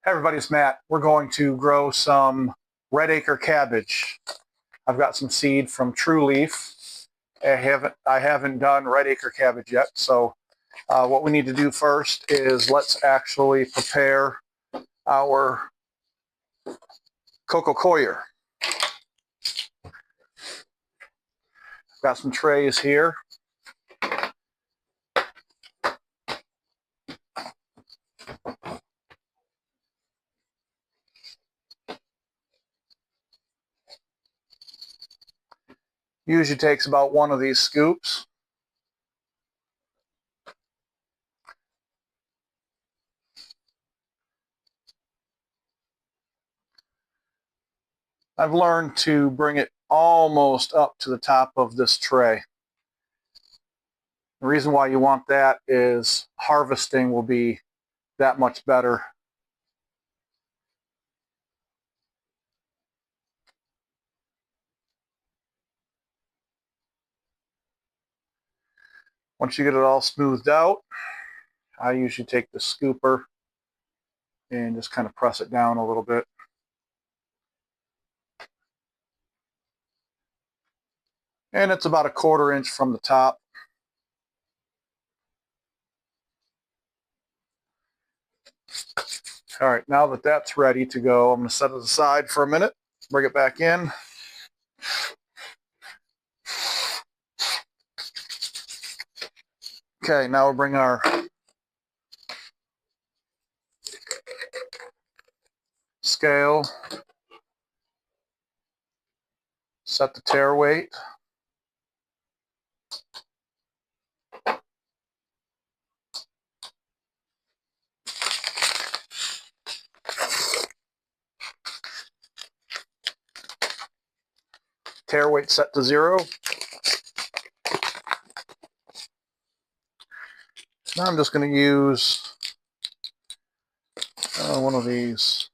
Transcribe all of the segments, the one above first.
Hey everybody, it's Matt. We're going to grow some red acre cabbage. I've got some seed from True Leaf. I haven't done red acre cabbage yet, so what we need to do first is let's actually prepare our coco coir. Got some trays here. Usually takes about one of these scoops. I've learned to bring it almost up to the top of this tray. The reason why you want that is harvesting will be that much better. Once you get it all smoothed out, I usually take the scooper and just kind of press it down a little bit. And it's about 1/4 inch from the top. All right, now that that's ready to go, I'm going to set it aside for a minute, bring it back in. Okay, now we'll bring our scale, set the tare weight. Tare weight set to 0. Now I'm just going to use one of these.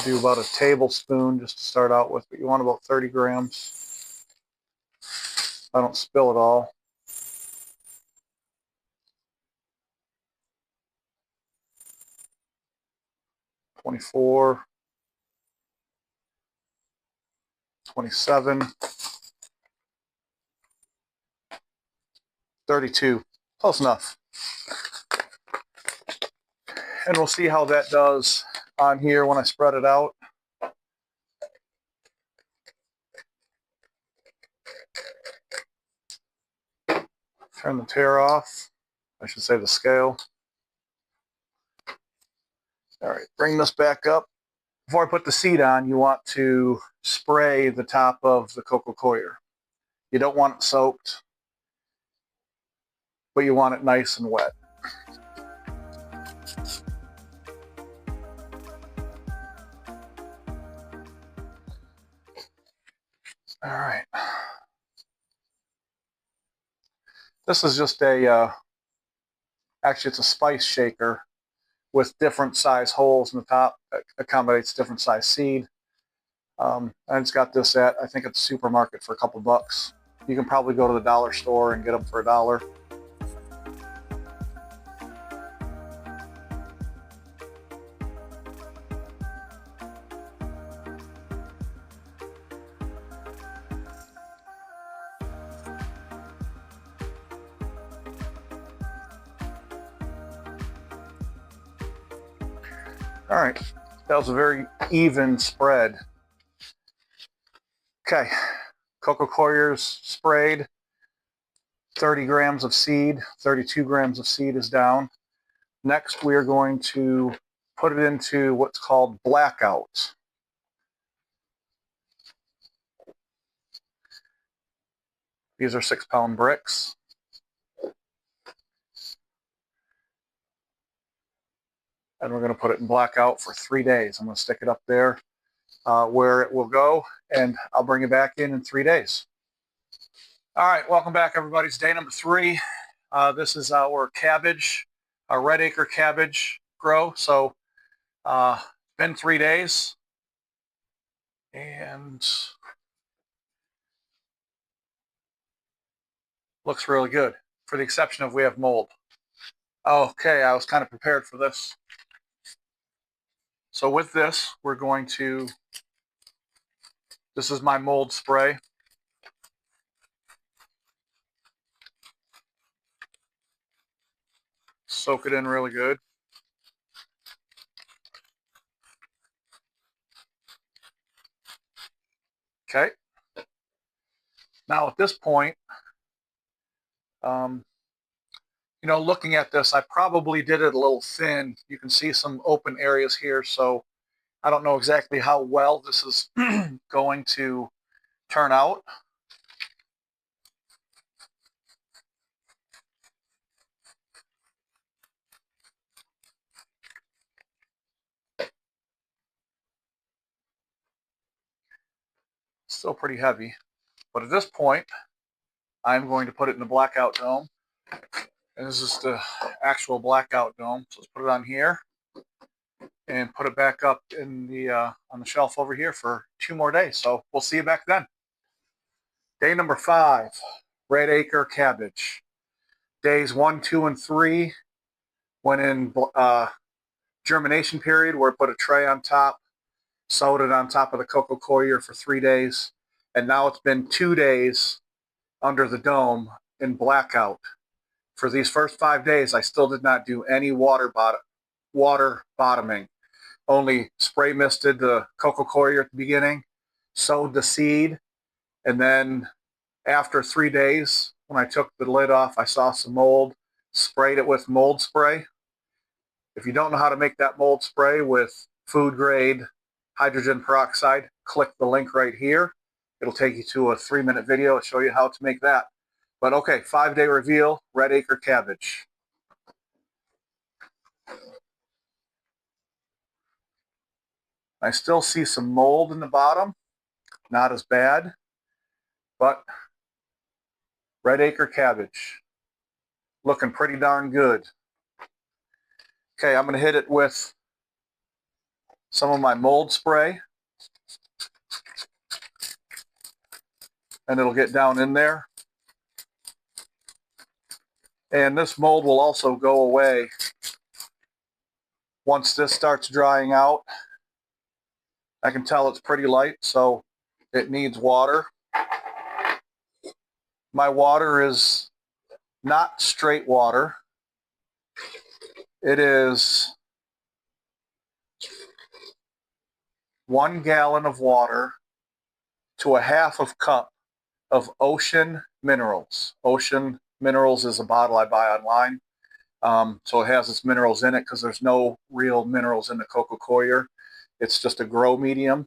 Do about a tablespoon just to start out with, but you want about 30 grams. I don't spill it all. $24, $27, $32. Close enough. And we'll see how that does on here when I spread it out. Turn the tare off. I should say the scale. All right, bring this back up. Before I put the seed on, you want to spray the top of the coco coir. You don't want it soaked, but you want it nice and wet. All right. This is just actually it's a spice shaker with different size holes in the top that accommodates different size seed. I just got this at, I think, at the supermarket for a couple bucks. You can probably go to the dollar store and get them for $1. All right, that was a very even spread. Okay, coco coir's sprayed. 30 grams of seed, 32 grams of seed is down. Next, we are going to put it into what's called blackout. These are 6-pound bricks. And we're going to put it in blackout for 3 days. I'm going to stick it up there where it will go, and I'll bring it back in 3 days. All right, welcome back, everybody. It's day number 3. This is our cabbage, our red acre cabbage grow. So it's been 3 days, and looks really good, for the exception of we have mold. Okay, I was kind of prepared for this. So with this, we're going to, this is my mold spray. Soak it in really good. Okay. Now at this point, you know, looking at this, I probably did it a little thin. You can see some open areas here, so I don't know exactly how well this is going to turn out. Still pretty heavy, but at this point, I'm going to put it in the blackout dome. And this is the actual blackout dome. So let's put it on here and put it back up in the on the shelf over here for 2 more days. So we'll see you back then. Day number 5, red acre cabbage. Days 1, 2, and 3 went in germination period, where I put a tray on top, sewed it on top of the coco coir for 3 days, and now it's been 2 days under the dome in blackout. For these first 5 days, I still did not do any water bottoming. Only spray misted the coco coir at the beginning, sowed the seed, and then after 3 days, when I took the lid off, I saw some mold, sprayed it with mold spray. If you don't know how to make that mold spray with food grade hydrogen peroxide, click the link right here. It'll take you to a 3-minute video to show you how to make that. But okay, 5-day reveal, red acre cabbage. I still see some mold in the bottom, not as bad, but red acre cabbage, looking pretty darn good. Okay, I'm going to hit it with some of my mold spray, and it'll get down in there. And this mold will also go away once this starts drying out. I can tell it's pretty light, so it needs water. My water is not straight water. It is 1 gallon of water to a half of cup of Ocean Minerals. Ocean Minerals is a bottle I buy online. So it has its minerals in it because there's no real minerals in the coco coir. It's just a grow medium.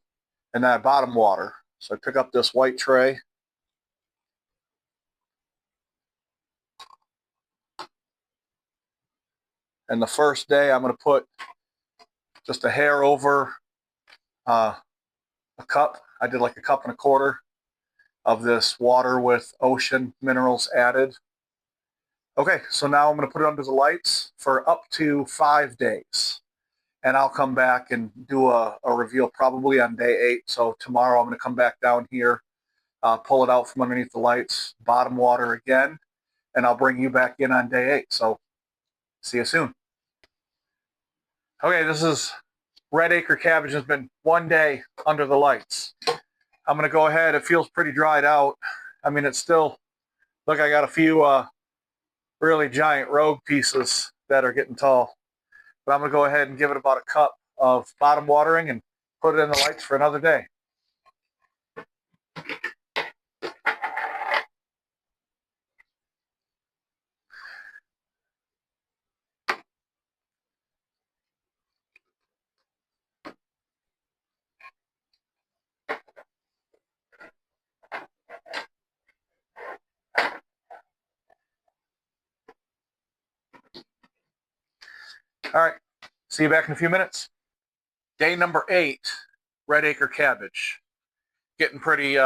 And then I bottom water. So I pick up this white tray. And the first day I'm going to put just a hair over a cup. I did like a 1.25 cups of this water with Ocean Minerals added. Okay, so now I'm going to put it under the lights for up to 5 days. And I'll come back and do a reveal probably on day 8. So tomorrow I'm going to come back down here, pull it out from underneath the lights, bottom water again, and I'll bring you back in on day 8. So see you soon. Okay, this is red acre cabbage. Has been 1 day under the lights. I'm going to go ahead. It feels pretty dried out. I mean, it's still, look, I got a few really giant rogue pieces that are getting tall. But I'm going to go ahead and give it about a cup of bottom watering and put it in the lights for another day. All right, see you back in a few minutes. Day number 8, red acre cabbage. Getting pretty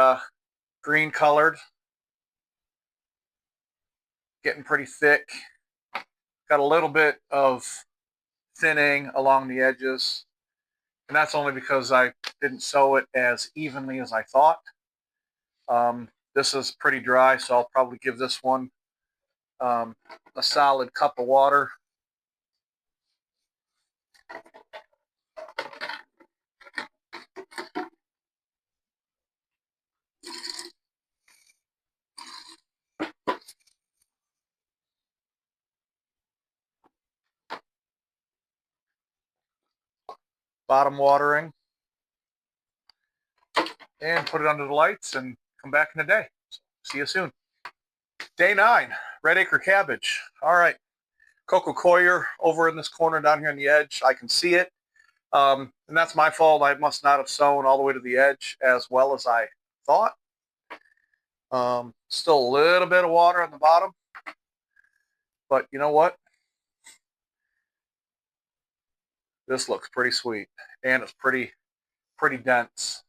green colored. Getting pretty thick. Got a little bit of thinning along the edges. And that's only because I didn't sow it as evenly as I thought. This is pretty dry, so I'll probably give this one a solid cup of water. bottom watering, and put it under the lights and come back in a day. So, see you soon. Day 9, red acre cabbage. All right, coco coir over in this corner down here on the edge. I can see it. And that's my fault. I must not have sown all the way to the edge as well as I thought. Still a little bit of water on the bottom. But you know what? This looks pretty sweet. And it's pretty dense.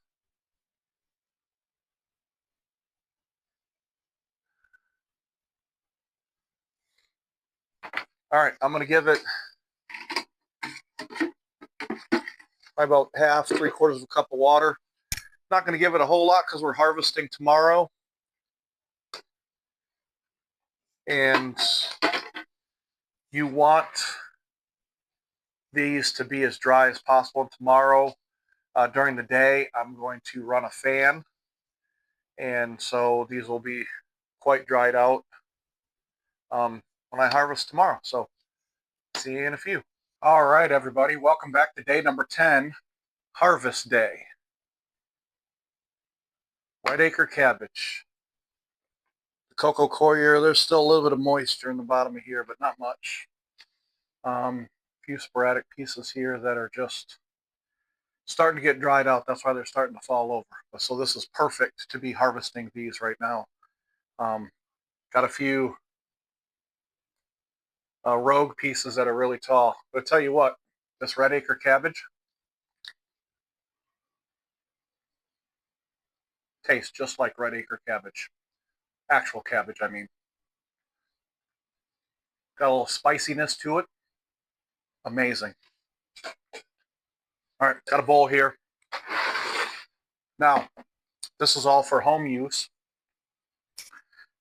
All right, I'm going to give it about half, 3/4 of a cup of water. Not going to give it a whole lot because we're harvesting tomorrow. And you want these to be as dry as possible. Tomorrow, during the day, I'm going to run a fan. And so these will be quite dried out when I harvest tomorrow. So see you in a few. All right, everybody. Welcome back to day number 10, harvest day. Red acre cabbage. The coco coir, there's still a little bit of moisture in the bottom of here, but not much. A few sporadic pieces here that are just starting to get dried out. That's why they're starting to fall over. So this is perfect to be harvesting these right now. Got a few rogue pieces that are really tall. But I tell you what, this red acre cabbage tastes just like red acre cabbage. Actual cabbage, I mean. Got a little spiciness to it. Amazing. All right, got a bowl here. Now, this is all for home use,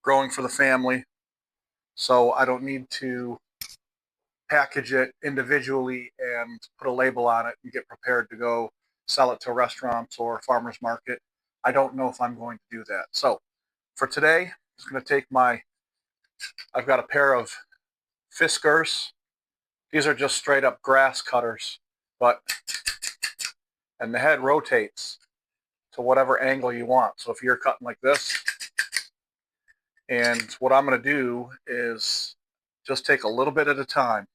growing for the family. So I don't need to package it individually and put a label on it and get prepared to go sell it to restaurants or farmers market. I don't know if I'm going to do that. So for today, I'm just going to take I've got a pair of Fiskars. These are just straight up grass cutters, and the head rotates to whatever angle you want. So if you're cutting like this, and what I'm going to do is just take a little bit at a time.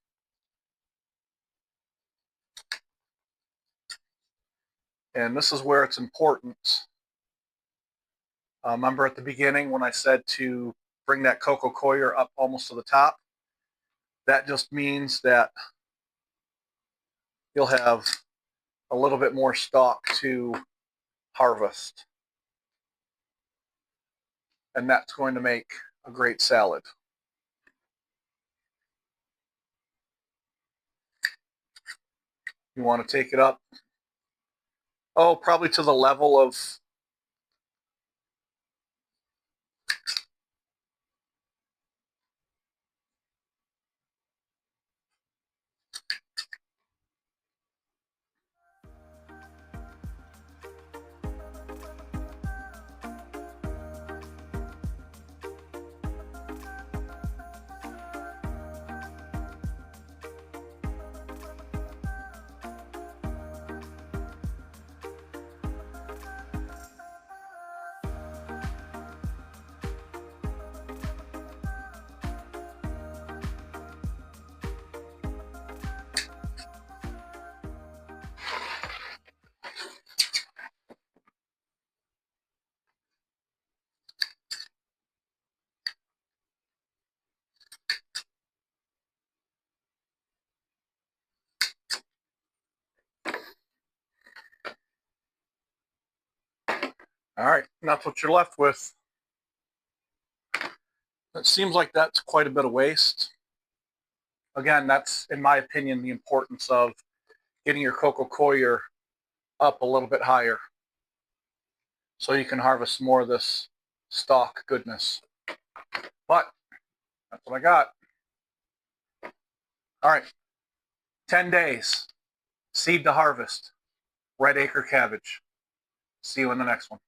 And this is where it's important. Remember at the beginning when I said to bring that coco coir up almost to the top? That just means that you'll have a little bit more stalk to harvest. And that's going to make a great salad. You want to take it up, probably to the level of all right, and that's what you're left with. It seems like that's quite a bit of waste. Again, that's, in my opinion, the importance of getting your coco coir up a little bit higher so you can harvest more of this stalk goodness. But that's what I got. All right, 10 days, seed to harvest, red acre cabbage. See you in the next one.